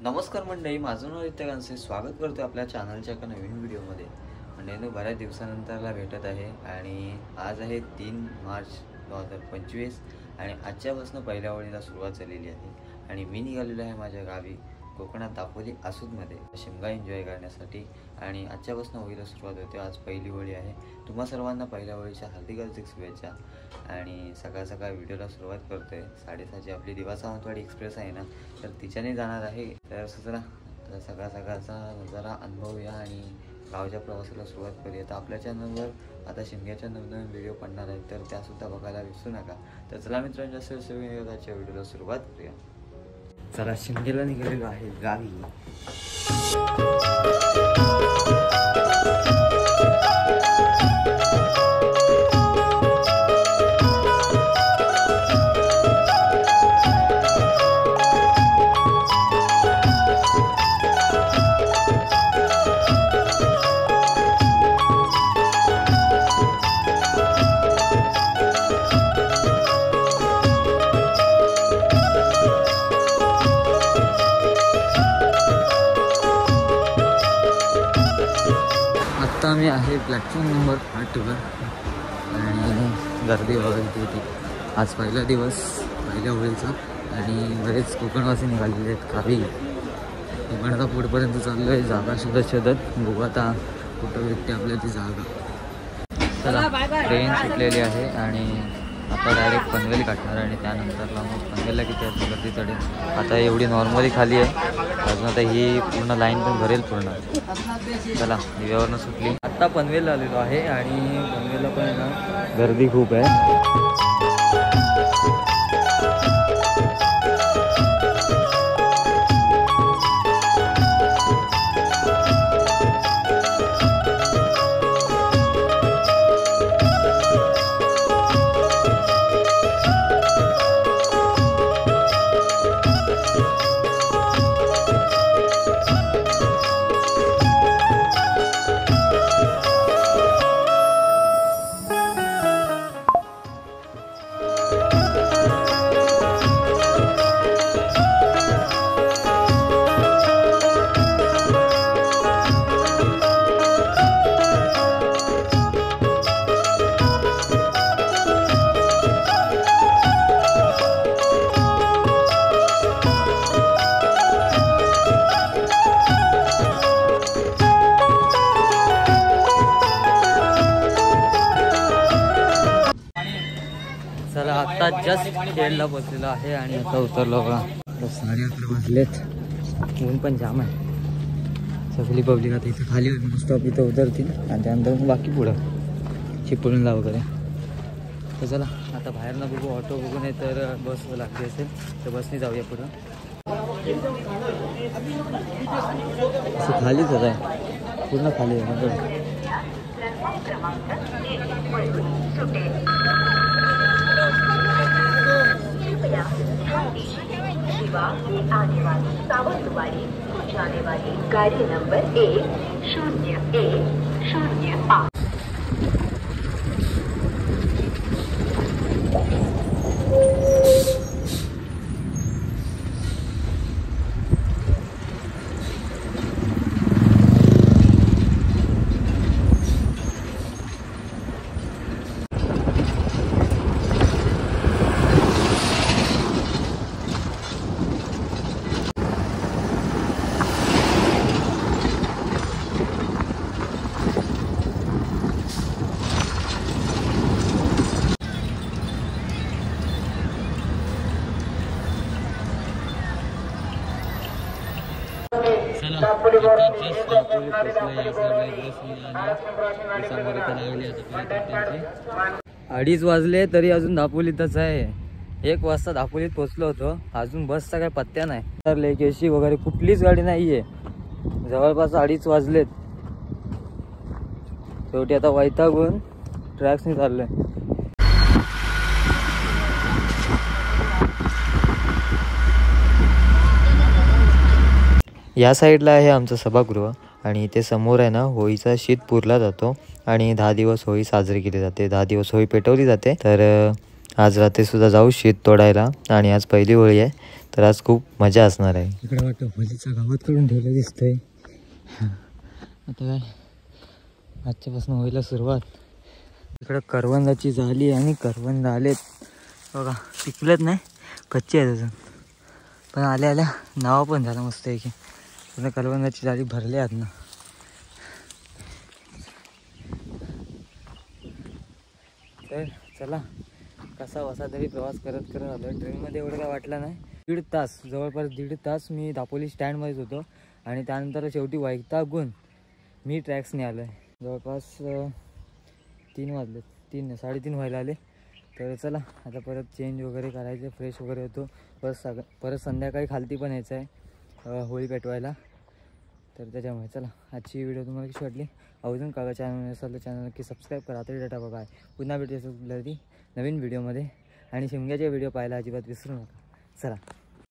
नमस्कार मंडळी, माझं नाव रित्याकांचे स्वागत करतो आपल्या चॅनलच्या एका नवीन व्हिडिओमध्ये. मंडळींनो, बऱ्याच दिवसानंतरला भेटत आहे आणि आज आहे 3 मार्च 2025 आणि आजच्यापासून पहिल्या होळीला सुरुवात झालेली आहे आणि मी निघालेलो आहे माझ्या गावी कोकणात दापोली आसूदमध्ये शिमगा एन्जॉय करण्यासाठी. आणि आजच्यापासून होळीला सुरुवात होते. आज पहिली होळी आहे. तुम्हा सर्वांना पहिल्या होळीच्या हार्दिक शुभेच्छा. आणि सकाळ सकाळ व्हिडिओला सुरुवात करतोय. 6:30ची आपली दिवा सावंतवाडी एक्सप्रेस आहे ना, तर तिच्याने जाणार आहे. तर जरा सकाळ सकाळचा जरा अनुभवूया आणि गावच्या प्रवासाला सुरुवात करूया. तर आपल्या चॅनलवर आता शिमग्याच्या नवीन व्हिडिओ पडणार आहेत, तर त्यासुद्धा बघायला विसरू नका. तर चला मित्रांनो, जास्त आजच्या व्हिडिओला सुरुवात करूया. चला, शिमग्याला निघालेलो आहे गावी. आता आम्ही आहे प्लॅटफॉर्म नंबर 8वर आणि गर्दी वगैरे होती. आज पहिला दिवस पहिल्या होळीचा आणि बरेच कोकणवासी निघालेले आहेत गावी. कोकण आता पुढपर्यंत चाललो आहे. जागा शोधत बघू आता कुठं भेटते आपल्याला ती जागा. चला, ट्रेन सुटलेली आहे आणि आता डायरेक्ट पनवेल काढणार आणि त्यानंतरला मग पनवेलला किती असते गर्दी चढेल. आता एवढी नॉर्मली खाली आहे, अजून आता ही पूर्ण लाईन पण भरेल पूर्ण. चला, दिव्यावरनं सुटली. आत्ता पनवेलला आलेलो आहे आणि पनवेलला पण आहे ना गर्दी खूप आहे. चला, आता जस्ट खेळला बसलेलो आहे आणि आता उतरलो बघा. 11:30 वाजलेत. ऊन पण जाम आहे. सगळी पब्लिक आता इथं खाली मस्त इथं उतरतील आणि त्यानंतर मग बाकी पुढं चिपळूणला वगैरे. तर चला, आता बाहेरनं बघू, ऑटो बघू, नाही तर बस लागली असेल तर बसने जाऊया पुढं. असं खालीच होत आहे, पूर्ण खाली आहे. शिवा आने वाली सावंतवाड़ी को जाने वाली गाड़ी नंबर 1008. अडीच वाजले तरी अजून दापोलीतच आहे. 1 वाजता दापोलीत पोहोचलो होतो, अजून बसचा काही पत्त्या नाही. तर लेकेशी वगैरे कुठलीच गाडी नाहीये. जवळपास 2:30 वाजलेत. शेवटी आता वैतागून ट्रॅक्सने चाललोय. या साईडला आहे आमचं सभागृह आणि इथे समोर आहे ना होळीचा शीत पुरला जातो आणि 10 दिवस होळी साजरी केली जाते. 10 दिवस होळी पेटवली जाते. तर आज रात्री सुद्धा जाऊ शीत तोडायला आणि आज पहिली होळी आहे. तर आज खूप मजा असणार आहे. इकडे वाटतं होलीचा गावात करून ठेवलं दिसतंय. आता काय आजच्यापासून होळीला सुरुवात. इकडं करवंदाची झाली आणि करवंद आलेत बघा. पिकलेत नाही, कच्चे आहेत अजून, पण आल्या आल्या नावा पण झाला मस्त आहे की. पूर्ण करवंदाची झाली भरली आहेत ना. तर चला कसा वसा तरी प्रवास करत करत आलो. ट्रेनमध्ये एवढं काय वाटलं नाही. 1.5 तास, जवळपास 1.5 तास मी दापोली स्टँडमध्येच होतो आणि त्यानंतर शेवटी वैतागून मी ट्रॅक्सने आलो आहे. जवळपास 3 वाजले, 3-3:30 व्हायला आले. तर चला आता परत चेंज वगैरे करायचं, फ्रेश वगैरे होतो. परत संध्याकाळी खालती पण यायचं आहे होळी पेटवायला. तर त्याच्यामुळे चला आजची व्हिडिओ तुम्हाला कशी वाटली, अजून काका चॅनल असेल तर चॅनल नक्की सबस्क्राईब करा. तरी डाटा बघा. पुन्हा भेटू नवीन व्हिडिओमध्ये आणि शिमग्याचे व्हिडिओ पाहायला अजिबात विसरू नका. चला.